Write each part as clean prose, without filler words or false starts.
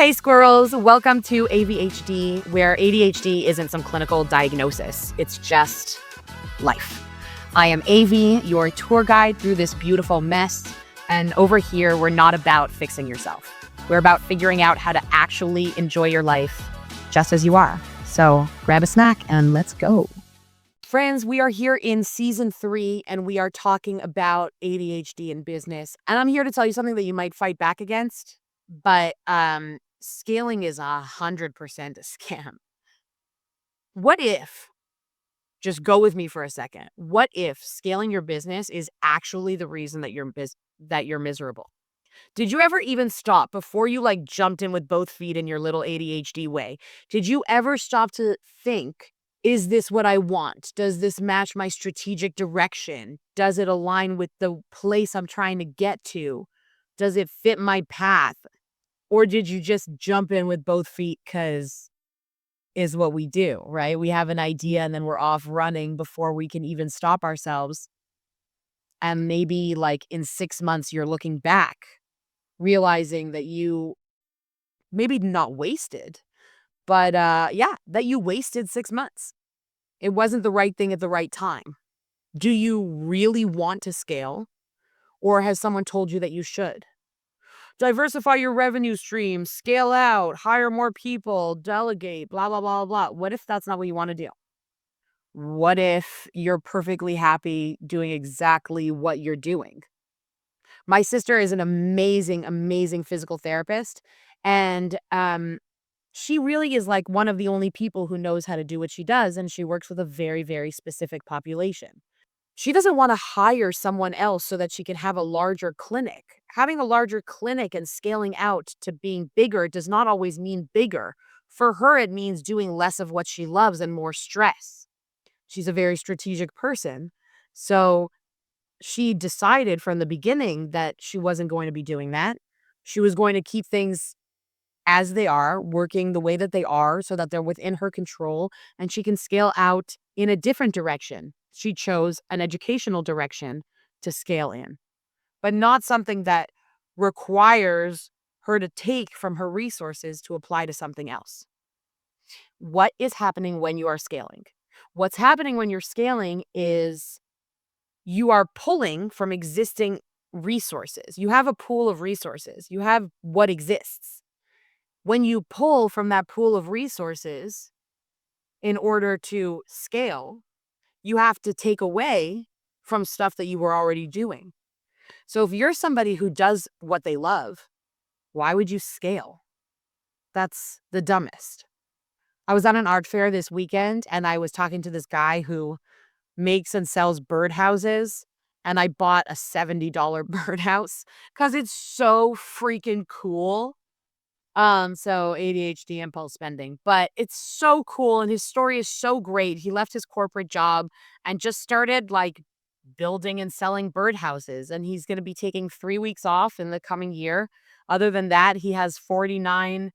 Hey squirrels, welcome to ADHD, where ADHD isn't some clinical diagnosis. It's just life. I am AV, your tour guide through this beautiful mess. And over here, we're not about fixing yourself. We're about figuring out how to actually enjoy your life just as you are. So grab a snack and let's go. Friends, we are here in season 3 and we are talking about ADHD in business. And I'm here to tell you something that you might fight back against, but scaling is 100% a scam. What if, just go with me for a second, what if scaling your business is actually the reason that you're miserable? Did you ever even stop before you jumped in with both feet in your little ADHD way? Did you ever stop to think, is this what I want? Does this match my strategic direction? Does it align with the place I'm trying to get to? Does it fit my path? Or did you just jump in with both feet because is what we do, right? We have an idea and then we're off running before we can even stop ourselves. And maybe in 6 months, you're looking back, realizing that you maybe not wasted, but that you wasted 6 months. It wasn't the right thing at the right time. Do you really want to scale? Or has someone told you that you should? Diversify your revenue streams, scale out, hire more people, delegate, blah, blah, blah, blah. What if that's not what you want to do? What if you're perfectly happy doing exactly what you're doing? My sister is an amazing, amazing physical therapist. And she really is one of the only people who knows how to do what she does. And she works with a very, very specific population. She doesn't want to hire someone else so that she can have a larger clinic. Having a larger clinic and scaling out to being bigger does not always mean bigger. For her, it means doing less of what she loves and more stress. She's a very strategic person. So she decided from the beginning that she wasn't going to be doing that. She was going to keep things as they are, working the way that they are so that they're within her control and she can scale out in a different direction. She chose an educational direction to scale in, but not something that requires her to take from her resources to apply to something else. What is happening when you are scaling? What's happening when you're scaling is you are pulling from existing resources. You have a pool of resources. You have what exists. When you pull from that pool of resources in order to scale, you have to take away from stuff that you were already doing. So if you're somebody who does what they love, why would you scale? That's the dumbest. I was at an art fair this weekend and I was talking to this guy who makes and sells birdhouses. And I bought a $70 birdhouse because it's so freaking cool. So ADHD impulse spending, but it's so cool and his story is so great. He left his corporate job and just started building and selling birdhouses, and he's going to be taking 3 weeks off in the coming year. Other than that, he has 49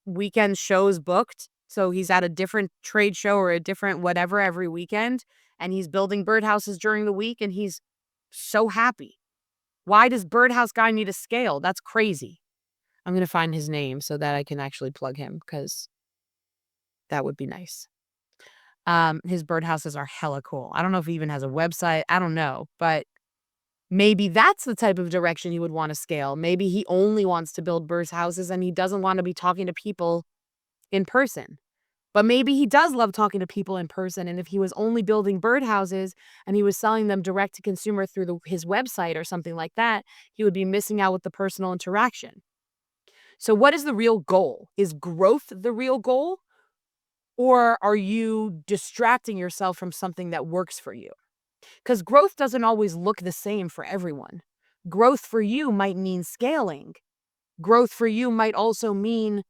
weekend shows booked. So he's at a different trade show or a different whatever every weekend, and he's building birdhouses during the week and he's so happy. Why does birdhouse guy need a scale? That's crazy. I'm going to find his name so that I can actually plug him because that would be nice. His birdhouses are hella cool. I don't know if he even has a website. I don't know, but maybe that's the type of direction he would want to scale. Maybe he only wants to build birdhouses and he doesn't want to be talking to people in person. But maybe he does love talking to people in person. And if he was only building birdhouses and he was selling them direct to consumer through his website or something like that, he would be missing out with the personal interaction. So what is the real goal? Is growth the real goal? Or are you distracting yourself from something that works for you? Because growth doesn't always look the same for everyone. Growth for you might mean scaling. Growth for you might also mean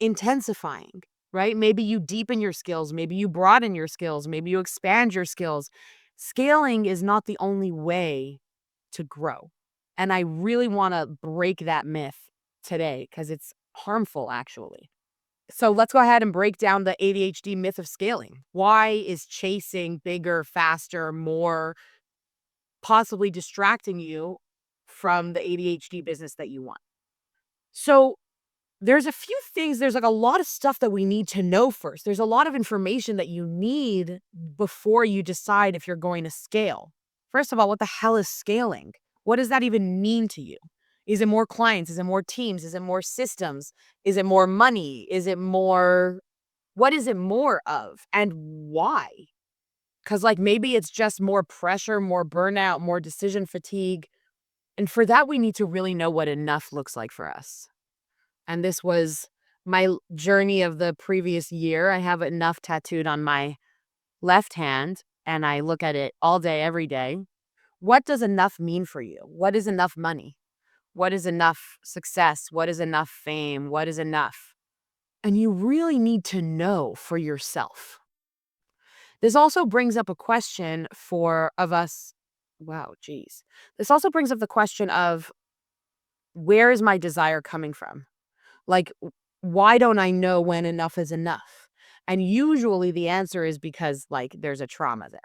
intensifying, right? Maybe you deepen your skills. Maybe you broaden your skills. Maybe you expand your skills. Scaling is not the only way to grow. And I really want to break that myth today because it's harmful, actually. So let's go ahead and break down the ADHD myth of scaling. Why is chasing bigger, faster, more possibly distracting you from the ADHD business that you want? So there's a few things, there's like a lot of stuff that we need to know first. There's a lot of information that you need before you decide if you're going to scale. First of all, what the hell is scaling? What does that even mean to you? Is it more clients? Is it more teams? Is it more systems? Is it more money? Is it more, what is it more of and why? Because, like, maybe it's just more pressure, more burnout, more decision fatigue. And for that, we need to really know what enough looks like for us. And this was my journey of the previous year. I have enough tattooed on my left hand, and I look at it all day, every day. What does enough mean for you? What is enough money? What is enough success? What is enough fame? What is enough? And you really need to know for yourself. This also brings up a question for of us. Wow, geez. This also brings up the question of, where is my desire coming from? Like, why don't I know when enough is enough? And usually the answer is because, like, there's a trauma there,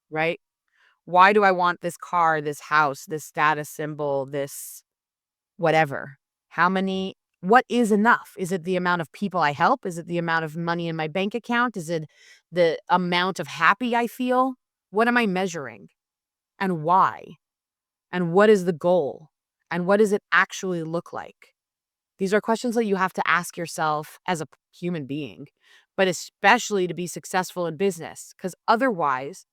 right? Why do I want this car, this house, this status symbol, this whatever? What is enough? Is it the amount of people I help? Is it the amount of money in my bank account? Is it the amount of happy I feel? What am I measuring? And why? And what is the goal? And what does it actually look like? These are questions that you have to ask yourself as a human being, but especially to be successful in business, because otherwise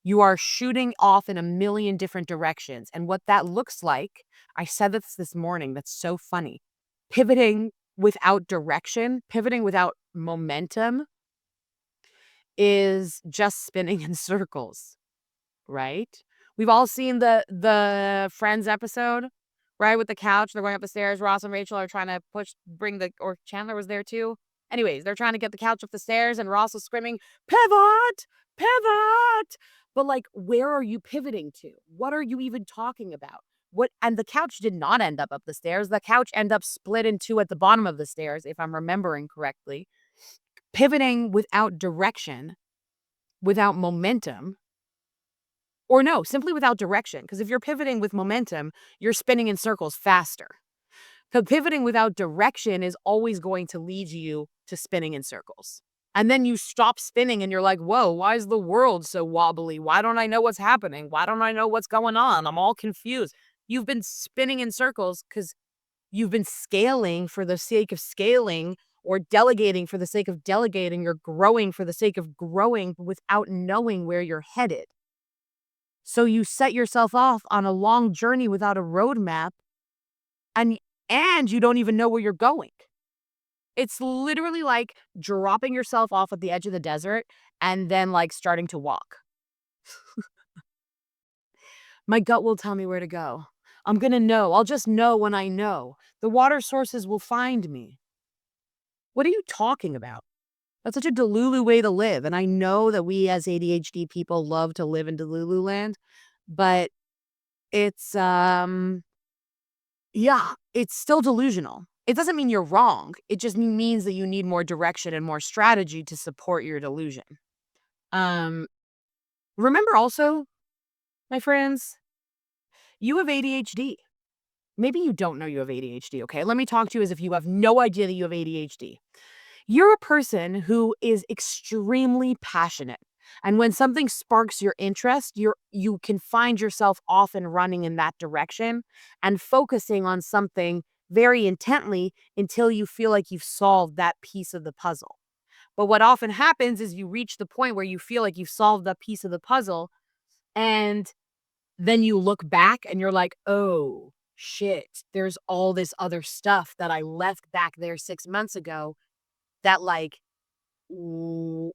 you are shooting off in a million different directions. And what that looks like, I said this morning, that's so funny. Pivoting without direction, pivoting without momentum is just spinning in circles, right? We've all seen the Friends episode, right? With the couch, they're going up the stairs. Ross and Rachel are trying to or Chandler was there too. Anyways, they're trying to get the couch up the stairs, and Ross was screaming, "Pivot, pivot!" But, like, where are you pivoting to? What are you even talking about? What? And the couch did not end up the stairs. The couch ended up split in two at the bottom of the stairs, if I'm remembering correctly. Pivoting without direction, without momentum, or no, simply without direction. Because if you're pivoting with momentum, you're spinning in circles faster. Because pivoting without direction is always going to lead you to spinning in circles. And then you stop spinning and you're like, whoa, why is the world so wobbly? Why don't I know what's happening? Why don't I know what's going on? I'm all confused. You've been spinning in circles because you've been scaling for the sake of scaling, or delegating for the sake of delegating, or growing for the sake of growing without knowing where you're headed. So you set yourself off on a long journey without a roadmap, and you don't even know where you're going. It's literally like dropping yourself off at the edge of the desert and then, like, starting to walk. My gut will tell me where to go. I'm gonna know. I'll just know when I know. The water sources will find me. What are you talking about? That's such a Delulu way to live. And I know that we as ADHD people love to live in Delulu land, but it's yeah, it's still delusional. It doesn't mean you're wrong. It just means that you need more direction and more strategy to support your delusion. Um, Remember also, my friends, you have ADHD. Maybe you don't know you have ADHD, okay? Let me talk to you as if you have no idea that you have ADHD. You're a person who is extremely passionate. And when something sparks your interest, you can find yourself often running in that direction and focusing on something very intently until you feel like you've solved that piece of the puzzle. But what often happens is you reach the point where you feel like you've solved that piece of the puzzle, and then you look back and you're like, "Oh, shit, there's all this other stuff that I left back there 6 months ago that, like, ooh,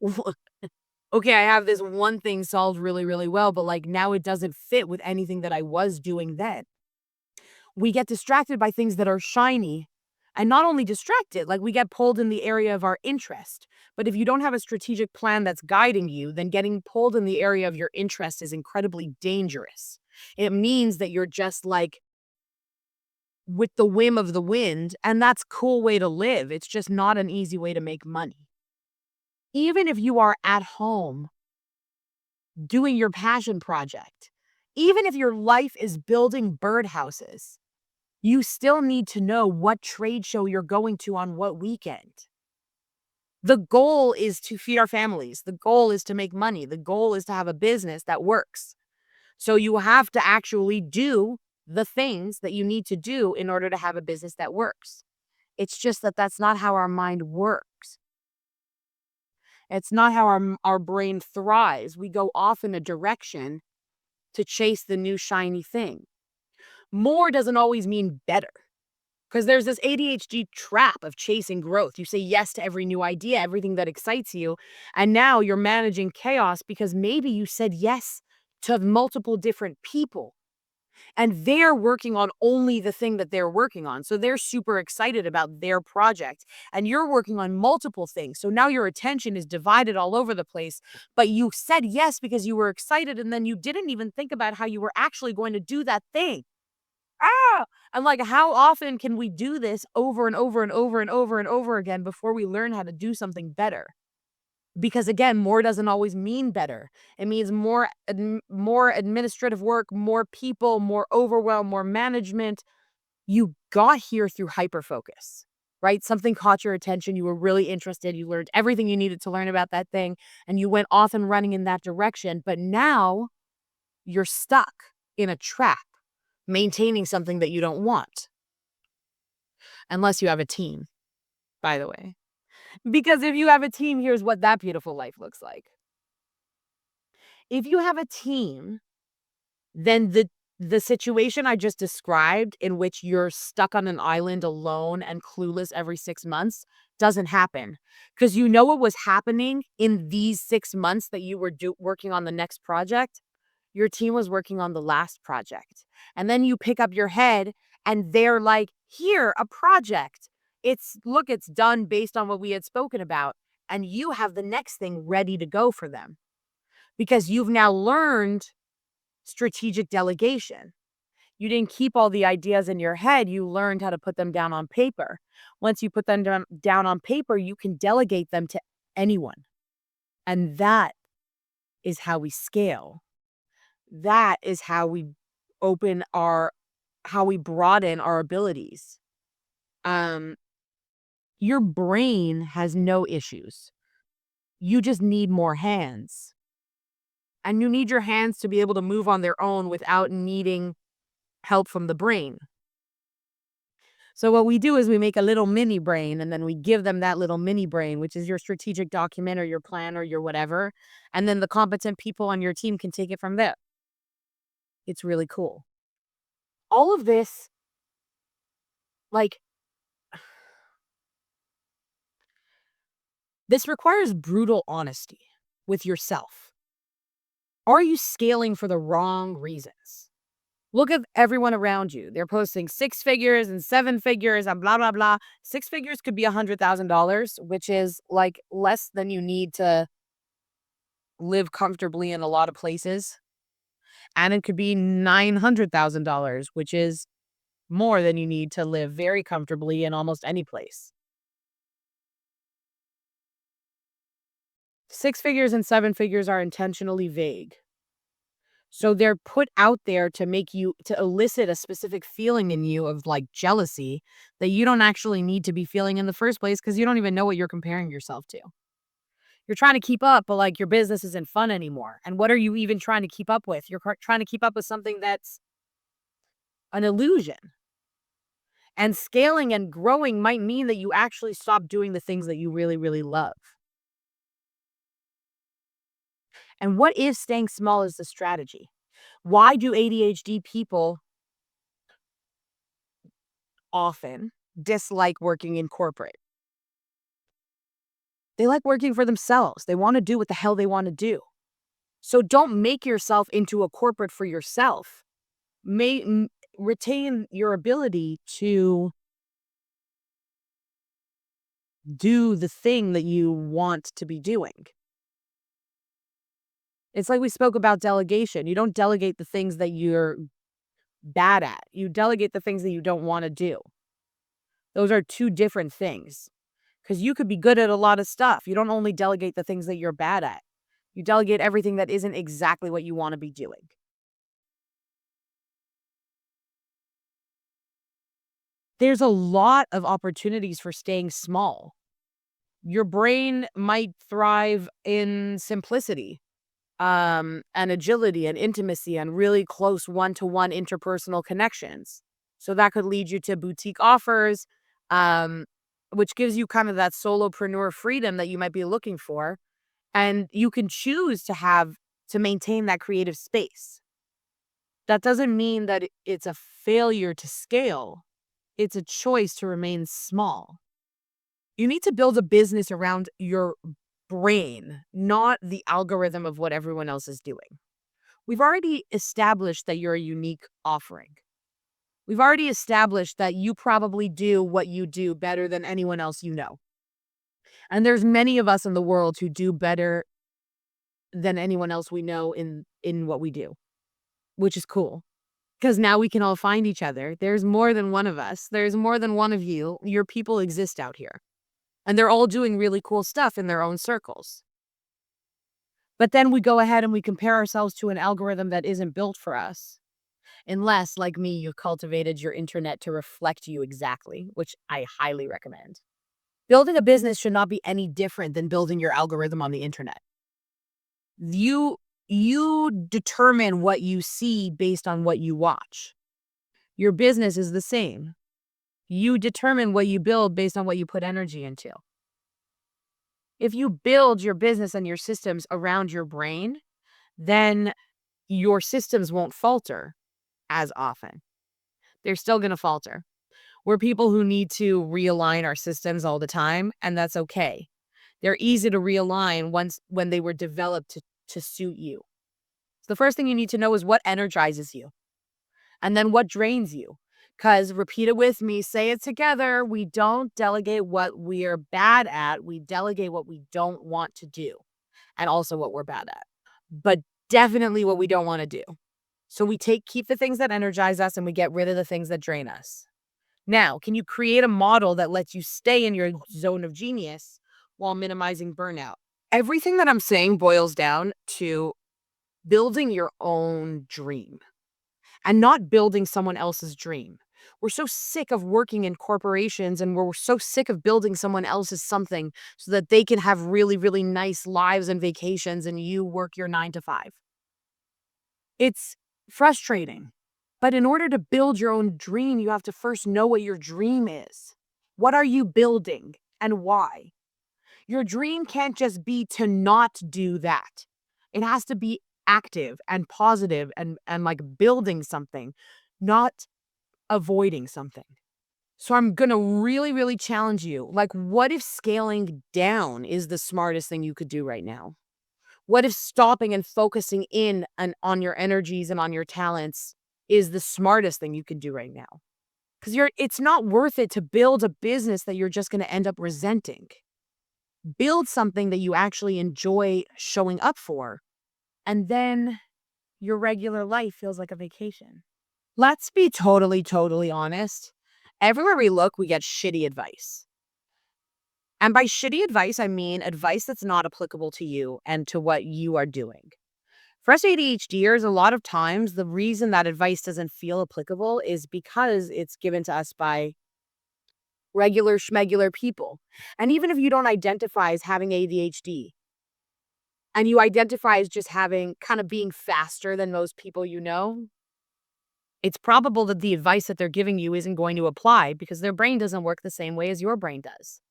okay, I have this one thing solved really, really well, but, like, now it doesn't fit with anything that I was doing then." We get distracted by things that are shiny, and not only distracted, like, we get pulled in the area of our interest. But if you don't have a strategic plan that's guiding you, then getting pulled in the area of your interest is incredibly dangerous. It means that you're just, like, with the whim of the wind, and that's a cool way to live. It's just not an easy way to make money. Even if you are at home doing your passion project, even if your life is building birdhouses, You still need to know what trade show you're going to on what weekend. The goal is to feed our families. The goal is to make money. The goal is to have a business that works. So you have to actually do the things that you need to do in order to have a business that works. It's just that that's not how our mind works. It's not how our brain thrives. We go off in a direction to chase the new shiny thing. More doesn't always mean better. Because there's this ADHD trap of chasing growth. You say yes to every new idea, everything that excites you. And now you're managing chaos because maybe you said yes to multiple different people and they're working on only the thing that they're working on. So they're super excited about their project and you're working on multiple things. So now your attention is divided all over the place, but you said yes because you were excited and then you didn't even think about how you were actually going to do that thing. Ah! I'm like, how often can we do this over and over and over and over and over again before we learn how to do something better? Because again, more doesn't always mean better. It means more administrative work, more people, more overwhelm, more management. You got here through hyperfocus, right? Something caught your attention. You were really interested. You learned everything you needed to learn about that thing, and you went off and running in that direction. But now you're stuck in a trap, maintaining something that you don't want, unless you have a team, by the way. Because if you have a team, here's what that beautiful life looks like. If you have a team, then the situation I just described in which you're stuck on an island alone and clueless every 6 months doesn't happen. Because you know what was happening in these 6 months that you were working on the next project? Your team was working on the last project. And then you pick up your head and they're like, "Here, a project. It's done based on what we had spoken about." And you have the next thing ready to go for them because you've now learned strategic delegation. You didn't keep all the ideas in your head, you learned how to put them down on paper. Once you put them down on paper, you can delegate them to anyone. And that is how we scale. That is open our how we broaden our abilities. Um, your brain has no issues. You just need more hands. And you need your hands to be able to move on their own without needing help from the brain. So what we do is we make a little mini brain and then we give them that little mini brain, which is your strategic document or your plan or your whatever. And then the competent people on your team can take it from there. It's really cool. All of this, like, this requires brutal honesty with yourself. Are you scaling for the wrong reasons? Look at everyone around you. They're posting 6 figures and 7 figures and blah, blah, blah. 6 figures could be $100,000, which is like less than you need to live comfortably in a lot of places. And it could be $900,000, which is more than you need to live very comfortably in almost any place. 6 figures and 7 figures are intentionally vague. So they're put out there to to elicit a specific feeling in you of like jealousy that you don't actually need to be feeling in the first place because you don't even know what you're comparing yourself to. You're trying to keep up, but like your business isn't fun anymore. And what are you even trying to keep up with? You're trying to keep up with something that's an illusion. And scaling and growing might mean that you actually stop doing the things that you really, really love. And what if staying small is the strategy? Why do ADHD people often dislike working in corporate? They like working for themselves. They want to do what the hell they want to do. So don't make yourself into a corporate for yourself. Retain your ability to do the thing that you want to be doing. It's like we spoke about delegation. You don't delegate the things that you're bad at. You delegate the things that you don't want to do. Those are two different things. Because you could be good at a lot of stuff. You don't only delegate the things that you're bad at. You delegate everything that isn't exactly what you want to be doing. There's a lot of opportunities for staying small. Your brain might thrive in simplicity, and agility and intimacy and really close one-to-one interpersonal connections. So that could lead you to boutique offers, um, which gives you kind of that solopreneur freedom that you might be looking for. And you can choose to maintain that creative space. That doesn't mean that it's a failure to scale. It's a choice to remain small. You need to build a business around your brain, not the algorithm of what everyone else is doing. We've already established that you're a unique offering. We've already established that you probably do what you do better than anyone else you know. And there's many of us in the world who do better than anyone else we know in what we do, which is cool. Because now we can all find each other. There's more than one of us. There's more than one of you. Your people exist out here. And they're all doing really cool stuff in their own circles. But then we go ahead and we compare ourselves to an algorithm that isn't built for us. Unless, like me, you cultivated your internet to reflect you exactly, which I highly recommend. Building a business should not be any different than building your algorithm on the internet. You you determine what you see based on what you watch. Your business is the same. You determine what you build based on what you put energy into. If you build your business and your systems around your brain, then your systems won't falter as often. They're still going to falter. We're people who need to realign our systems all the time, and that's okay. They're easy to realign once when they were developed to suit you. So the first thing you need to know is what energizes you and then what drains you. Because repeat it with me, say it together. We don't delegate what we're bad at. We delegate what we don't want to do and also what we're bad at, but definitely what we don't want to do. So we keep the things that energize us and we get rid of the things that drain us. Now, can you create a model that lets you stay in your zone of genius while minimizing burnout? Everything that I'm saying boils down to building your own dream and not building someone else's dream. We're so sick of working in corporations and we're so sick of building someone else's something so that they can have really, really nice lives and vacations and you work your 9 to 5. It's frustrating. But in order to build your own dream, you have to first know what your dream is. What are you building and why? Your dream can't just be to not do that. It has to be active and positive and like building something, not avoiding something. So I'm going to really, really challenge you. Like, what if scaling down is the smartest thing you could do right now? What if stopping and focusing in on your energies and on your talents is the smartest thing you can do right now? Because it's not worth it to build a business that you're just going to end up resenting. Build something that you actually enjoy showing up for, and then your regular life feels like a vacation. Let's be totally, totally honest. Everywhere we look, we get shitty advice. And by shitty advice, I mean advice that's not applicable to you and to what you are doing. For us ADHDers, a lot of times the reason that advice doesn't feel applicable is because it's given to us by regular schmegular people. And even if you don't identify as having ADHD and you identify as just having kind of being faster than most people you know, it's probable that the advice that they're giving you isn't going to apply because their brain doesn't work the same way as your brain does.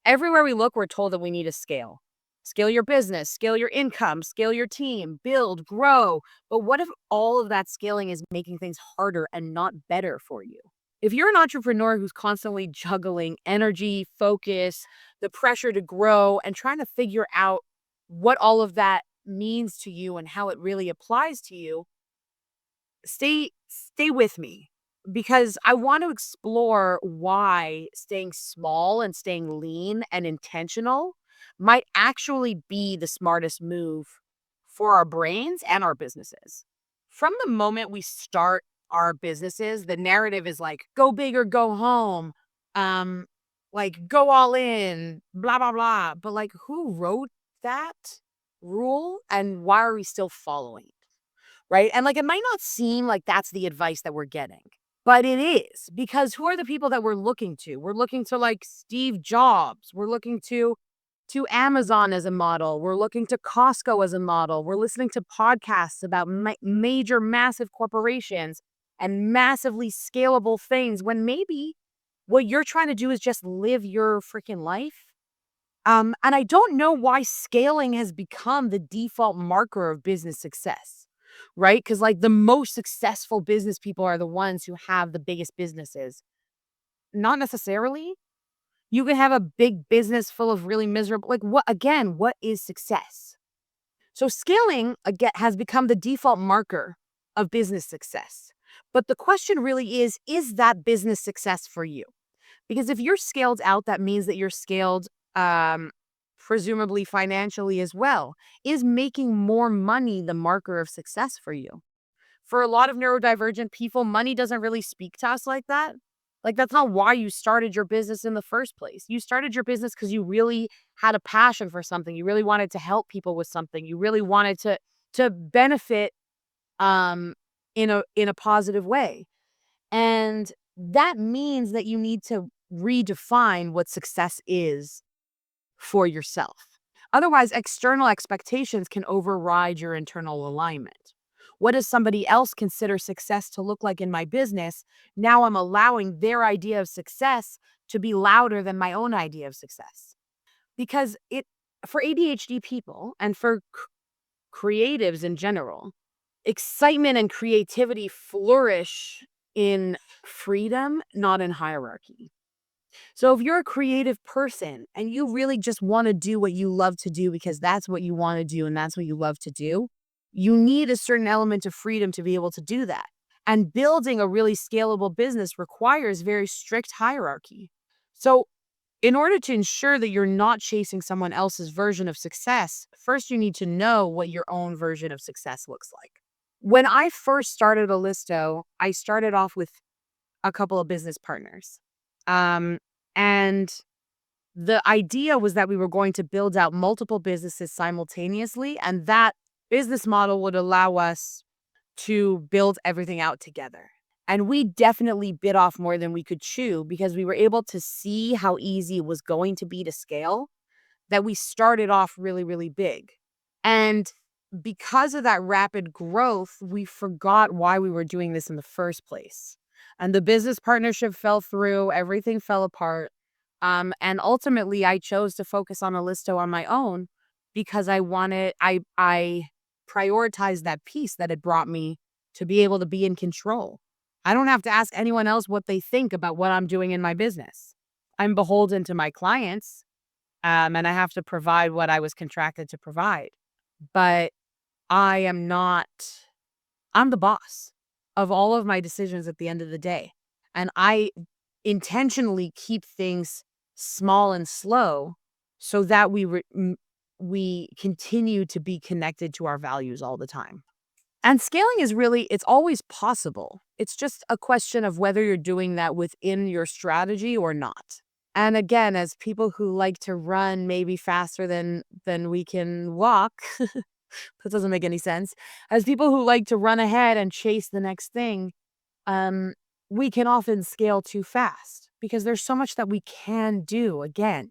Everywhere we look, we're told that we need to scale. Scale your business, scale your income, scale your team, build, grow. But what if all of that scaling is making things harder and not better for you? If you're an entrepreneur who's constantly juggling energy, focus, the pressure to grow, and trying to figure out what all of that means to you and how it really applies to you, stay with me because I want to explore why staying small and staying lean and intentional might actually be the smartest move for our brains and our businesses. From the moment we start our businesses, the narrative is like go big or go home. Um like go all in, blah blah blah. But like who wrote that rule and why are we still following? Right? And, like, it might not seem like that's the advice that we're getting, But it is, because who are the people that we're looking to? We're looking to like Steve Jobs. We're looking to Amazon as a model. We're looking to Costco as a model. We're listening to podcasts about major, massive corporations and massively scalable things when maybe what you're trying to do is just live your freaking life. And I don't know why scaling has become the default marker of business success, right? Because like the most successful business people are the ones who have the biggest businesses. Not necessarily. You can have a big business full of really miserable, like what is success? So scaling again has become the default marker of business success. But the question really is that business success for you? Because if you're scaled out, that means that you're scaled, um, presumably financially as well. Is making more money the marker of success for you? For a lot of neurodivergent people, money doesn't really speak to us like that. Like, that's not why you started your business in the first place. You started your business because you really had a passion for something. You really wanted to help people with something. You really wanted to benefit in a positive way. And that means that you need to redefine what success is for yourself. Otherwise, external expectations can override your internal alignment. What does somebody else consider success to look like in my business? Now I'm allowing their idea of success to be louder than my own idea of success. Because it for ADHD people and for creatives in general, excitement and creativity flourish in freedom, not in hierarchy. So if you're a creative person and you really just want to do what you love to do because that's what you want to do and that's what you love to do, you need a certain element of freedom to be able to do that. And building a really scalable business requires very strict hierarchy. So in order to ensure that you're not chasing someone else's version of success, first you need to know what your own version of success looks like. When I first started Allisto, I started off with a couple of business partners. Um, and the idea was that we were going to build out multiple businesses simultaneously, and that business model would allow us to build everything out together. And we definitely bit off more than we could chew because we were able to see how easy it was going to be to scale, that we started off really, really big. And because of that rapid growth, we forgot why we were doing this in the first place. And the business partnership fell through, everything fell apart. And ultimately I chose to focus on Allisto on my own because I prioritized that piece that had brought me to be able to be in control. I don't have to ask anyone else what they think about what I'm doing in my business. I'm beholden to my clients, and I have to provide what I was contracted to provide. But I am not, I'm the boss of all of my decisions at the end of the day. And I intentionally keep things small and slow so that we continue to be connected to our values all the time. And scaling is really, it's always possible. It's just a question of whether you're doing that within your strategy or not. And again, as people who like to run maybe faster than we can walk, that doesn't make any sense. As people who like to run ahead and chase the next thing, um, we can often scale too fast because there's so much that we can do again.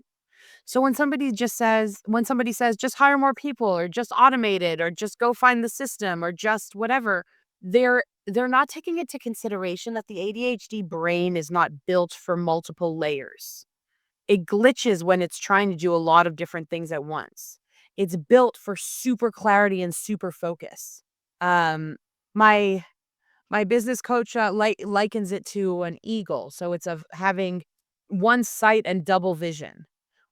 So when somebody says, just hire more people or just automate it or just go find the system or just whatever, they're not taking into consideration that the ADHD brain is not built for multiple layers. It glitches when it's trying to do a lot of different things at once. It's built for super clarity and super focus. Um, my my business coach likens it to an eagle. So it's of having one sight and double vision.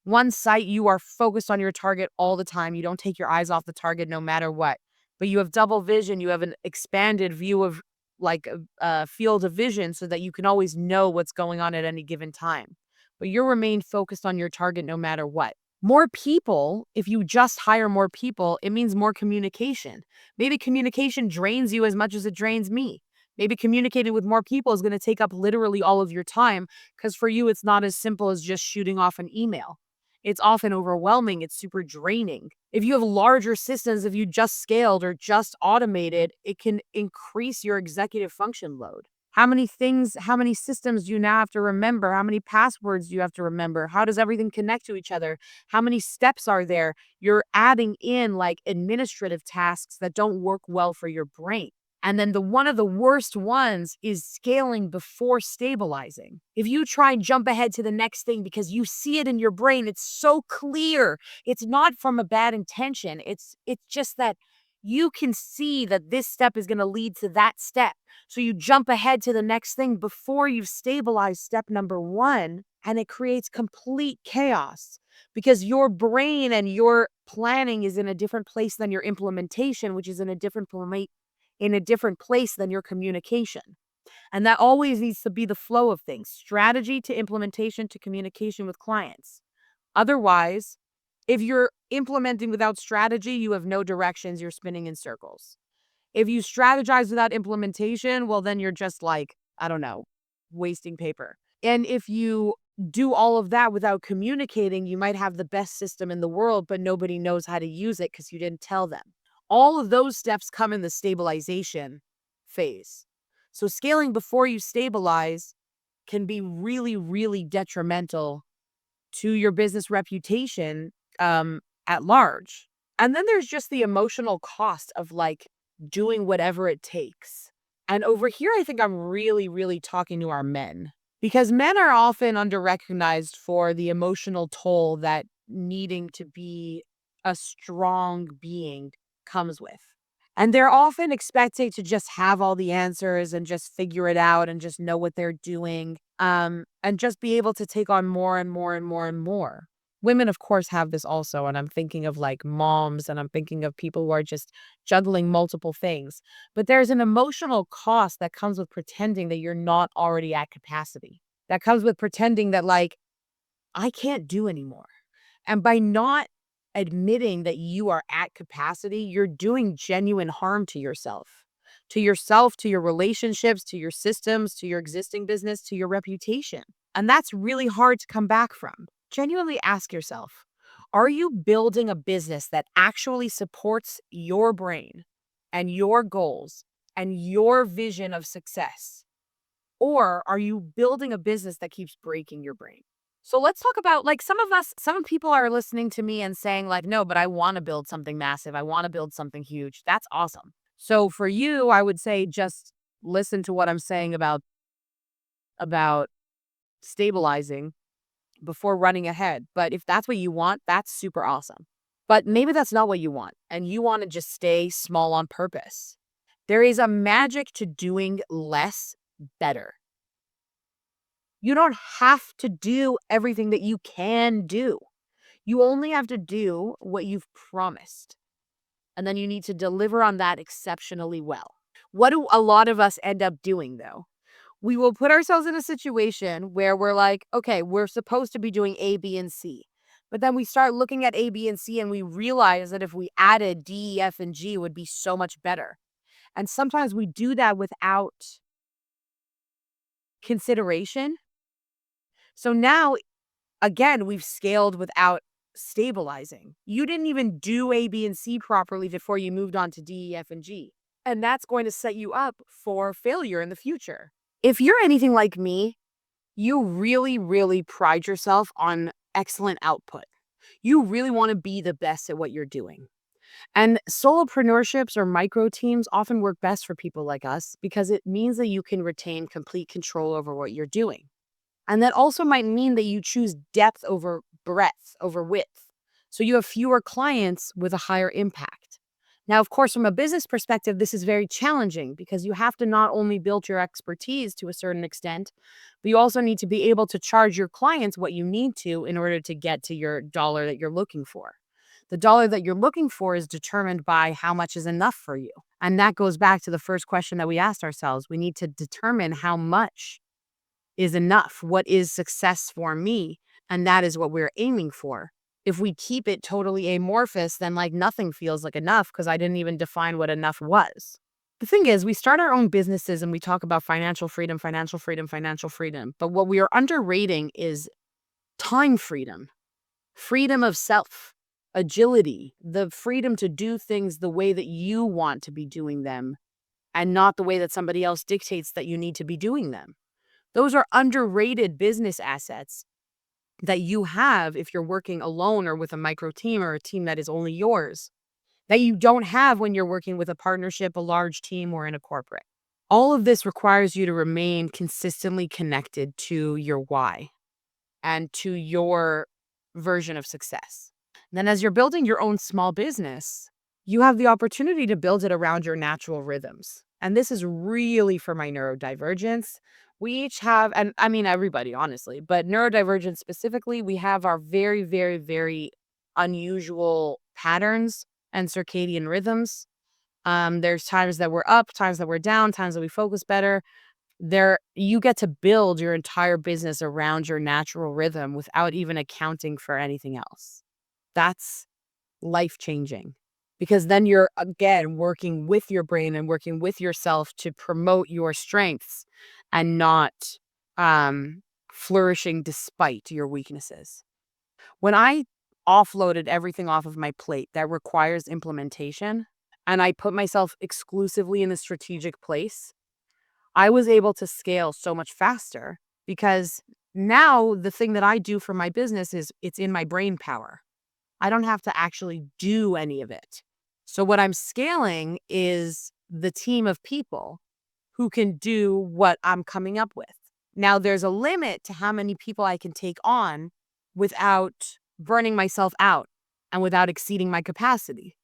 One sight, you are focused on your target all the time. You don't take your eyes off the target no matter what. But you have double vision. You have an expanded view of like a field of vision so that you can always know what's going on at any given time. But you remain focused on your target no matter what. More people, if you just hire more people, it means more communication. Maybe communication drains you as much as it drains me. Maybe communicating with more people is going to take up literally all of your time because for you, it's not as simple as just shooting off an email. It's often overwhelming. It's super draining. If you have larger systems, if you just scaled or just automated, it can increase your executive function load. How many systems do you now have to remember? How many passwords do you have to remember? How does everything connect to each other? How many steps are there? You're adding in like administrative tasks that don't work well for your brain. And then one of the worst ones is scaling before stabilizing. If you try and jump ahead to the next thing because you see it in your brain, it's so clear. It's not from a bad intention. It's just that you can see that this step is going to lead to that step. So you jump ahead to the next thing before you've stabilized step number 1, and it creates complete chaos because your brain and your planning is in a different place than your implementation, which is in a different place than your communication. And that always needs to be the flow of things, strategy to implementation to communication with clients. Otherwise, if you're implementing without strategy, you have no directions, you're spinning in circles. If you strategize without implementation, well, then you're just like, I don't know, wasting paper. And if you do all of that without communicating, you might have the best system in the world, but nobody knows how to use it because you didn't tell them. All of those steps come in the stabilization phase. So scaling before you stabilize can be really, really detrimental to your business reputation at large. And then there's just the emotional cost of like doing whatever it takes. And over here, I think I'm really, really talking to our men because men are often underrecognized for the emotional toll that needing to be a strong being comes with. And they're often expected to just have all the answers and just figure it out and just know what they're doing, and just be able to take on more and more and more and more. Women, of course, have this also. And I'm thinking of like moms and I'm thinking of people who are just juggling multiple things. But there's an emotional cost that comes with pretending that you're not already at capacity. That comes with pretending that, like, I can't do anymore. And by not admitting that you are at capacity, you're doing genuine harm to yourself, to your relationships, to your systems, to your existing business, to your reputation. And that's really hard to come back from. Genuinely ask yourself, are you building a business that actually supports your brain and your goals and your vision of success? Or are you building a business that keeps breaking your brain? So let's talk about like some people are listening to me and saying like, no, but I want to build something massive. I want to build something huge. That's awesome. So for you, I would say just listen to what I'm saying about stabilizing before running ahead. But if that's what you want, that's super awesome. But maybe that's not what you want and you want to just stay small on purpose. There is a magic to doing less better. You don't have to do everything that you can do. You only have to do what you've promised. And then you need to deliver on that exceptionally well. What do a lot of us end up doing though? We will put ourselves in a situation where we're like, okay, we're supposed to be doing A, B, and C. But then we start looking at A, B, and C and we realize that if we added D, E, F, and G, it would be so much better. And sometimes we do that without consideration. So now again, we've scaled without stabilizing. You didn't even do A, B, and C properly before you moved on to D, E, F, and G. And that's going to set you up for failure in the future. If you're anything like me, you really, really pride yourself on excellent output. You really want to be the best at what you're doing. And solopreneurships or micro teams often work best for people like us because it means that you can retain complete control over what you're doing. And that also might mean that you choose depth over breadth, over width. So you have fewer clients with a higher impact. Now, of course, from a business perspective, this is very challenging because you have to not only build your expertise to a certain extent, but you also need to be able to charge your clients what you need to in order to get to your dollar that you're looking for. The dollar that you're looking for is determined by how much is enough for you. And that goes back to the first question that we asked ourselves. We need to determine how much is enough. What is success for me? And that is what we're aiming for. If we keep it totally amorphous, then like nothing feels like enough because I didn't even define what enough was. The thing is, we start our own businesses and we talk about financial freedom, financial freedom, financial freedom. But what we are underrating is time freedom, freedom of self, agility, the freedom to do things the way that you want to be doing them and not the way that somebody else dictates that you need to be doing them. Those are underrated business assets that you have if you're working alone or with a micro team or a team that is only yours, that you don't have when you're working with a partnership, a large team, or in a corporate. All of this requires you to remain consistently connected to your why and to your version of success. Then, as you're building your own small business, you have the opportunity to build it around your natural rhythms. And this is really for my neurodivergence. We each have, and I mean, everybody, honestly, but neurodivergence specifically, we have our very, very, very unusual patterns and circadian rhythms. There's times that we're up, times that we're down, times that we focus better. You get to build your entire business around your natural rhythm without even accounting for anything else. That's life changing, because then you're again working with your brain and working with yourself to promote your strengths and not flourishing despite your weaknesses. When I offloaded everything off of my plate that requires implementation and I put myself exclusively in a strategic place, I was able to scale so much faster because now the thing that I do for my business is it's in my brain power. I don't have to actually do any of it. So what I'm scaling is the team of people who can do what I'm coming up with. Now, there's a limit to how many people I can take on without burning myself out and without exceeding my capacity.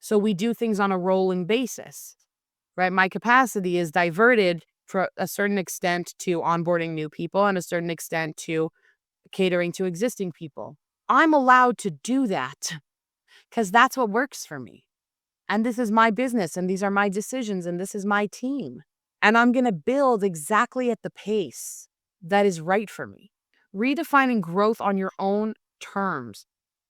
So we do things on a rolling basis, right? My capacity is diverted for a certain extent to onboarding new people and a certain extent to catering to existing people. I'm allowed to do that because that's what works for me. And this is my business, and these are my decisions, and this is my team. And I'm going to build exactly at the pace that is right for me. Redefining growth on your own terms,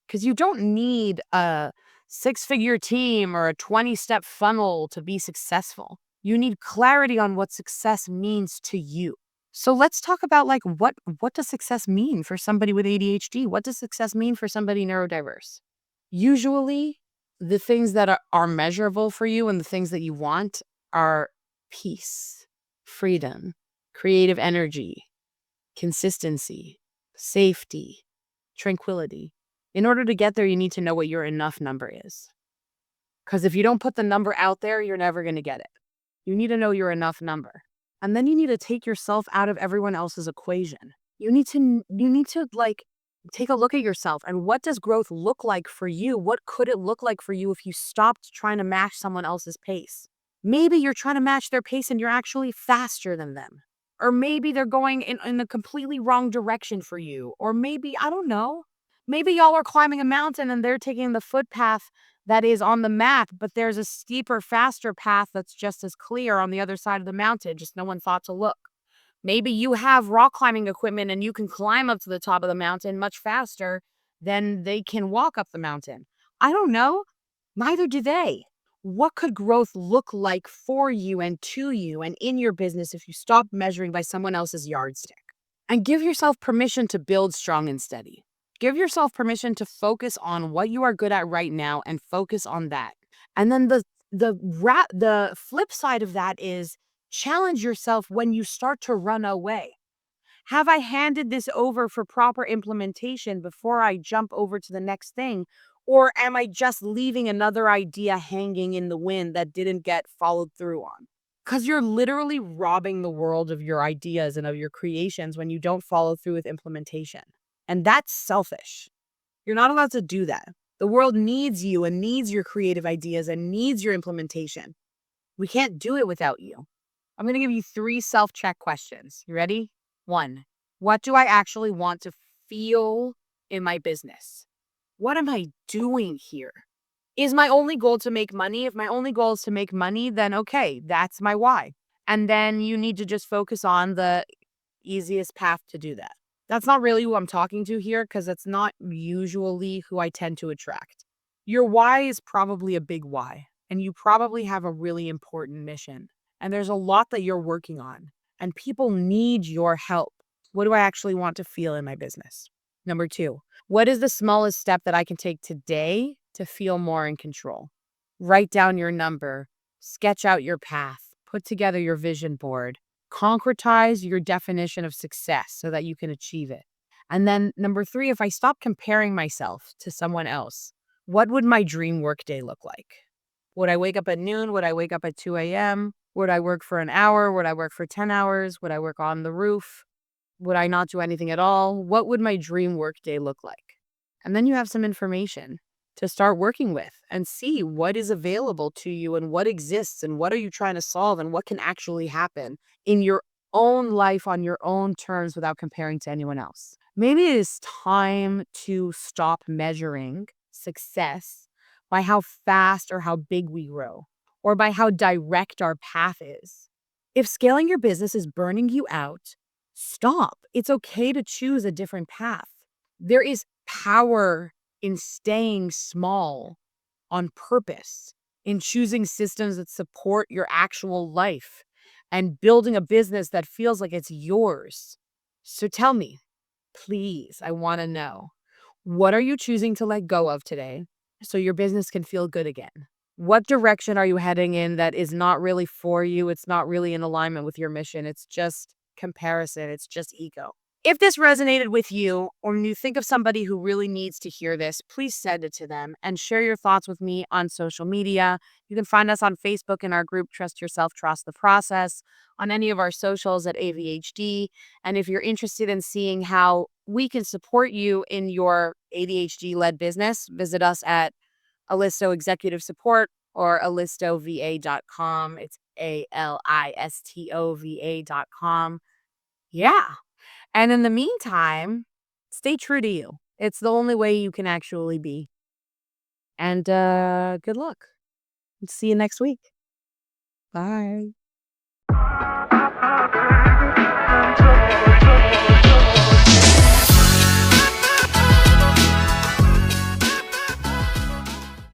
because you don't need a 6-figure team or a 20-step funnel to be successful. You need clarity on what success means to you. So let's talk about like what does success mean for somebody with ADHD? What does success mean for somebody neurodiverse? Usually, the things that are measurable for you and the things that you want are peace, freedom, creative energy, consistency, safety, tranquility. In order to get there, you need to know what your enough number is. Because if you don't put the number out there, you're never going to get it. You need to know your enough number. And then you need to take yourself out of everyone else's equation. You need to like take a look at yourself and what does growth look like for you? What could it look like for you if you stopped trying to match someone else's pace? Maybe you're trying to match their pace and you're actually faster than them. Or maybe they're going in a completely wrong direction for you. Or maybe, I don't know, maybe y'all are climbing a mountain and they're taking the footpath that is on the map, but there's a steeper, faster path that's just as clear on the other side of the mountain, just no one thought to look. Maybe you have rock climbing equipment and you can climb up to the top of the mountain much faster than they can walk up the mountain. I don't know. Neither do they. What could growth look like for you and to you and in your business if you stop measuring by someone else's yardstick? And give yourself permission to build strong and steady. Give yourself permission to focus on what you are good at right now and focus on that. And then the flip side of that is challenge yourself when you start to run away. Have I handed this over for proper implementation before I jump over to the next thing? Or am I just leaving another idea hanging in the wind that didn't get followed through on? Because you're literally robbing the world of your ideas and of your creations when you don't follow through with implementation. And that's selfish. You're not allowed to do that. The world needs you and needs your creative ideas and needs your implementation. We can't do it without you. I'm going to give you 3 self-check questions. You ready? 1, what do I actually want to feel in my business? What am I doing here? Is my only goal to make money? If my only goal is to make money, then okay, that's my why. And then you need to just focus on the easiest path to do that. That's not really who I'm talking to here because that's not usually who I tend to attract. Your why is probably a big why, and you probably have a really important mission. And there's a lot that you're working on, and people need your help. What do I actually want to feel in my business? Number 2, what is the smallest step that I can take today to feel more in control? Write down your number, sketch out your path, put together your vision board, concretize your definition of success so that you can achieve it. And then number three, if I stop comparing myself to someone else, what would my dream workday look like? Would I wake up at noon? Would I wake up at 2 a.m.? Would I work for an hour? Would I work for 10 hours? Would I work on the roof? Would I not do anything at all? What would my dream workday look like? And then you have some information to start working with and see what is available to you and what exists and what are you trying to solve and what can actually happen in your own life on your own terms without comparing to anyone else. Maybe it is time to stop measuring success by how fast or how big we grow or by how direct our path is. If scaling your business is burning you out, stop. It's okay to choose a different path. There is power in staying small on purpose, in choosing systems that support your actual life and building a business that feels like it's yours. So tell me, please, I want to know, what are you choosing to let go of today so your business can feel good again? What direction are you heading in that is not really for you? It's not really in alignment with your mission. It's just comparison. It's just ego. If this resonated with you or you think of somebody who really needs to hear this, please send it to them and share your thoughts with me on social media. You can find us on Facebook in our group, Trust Yourself, Trust the Process, on any of our socials at ADHD. And if you're interested in seeing how we can support you in your ADHD-led business, visit us at Alisto Executive Support or alistovA.com. It's ALISTOVA.com. Yeah. And in the meantime, stay true to you. It's the only way you can actually be. And good luck. See you next week. Bye.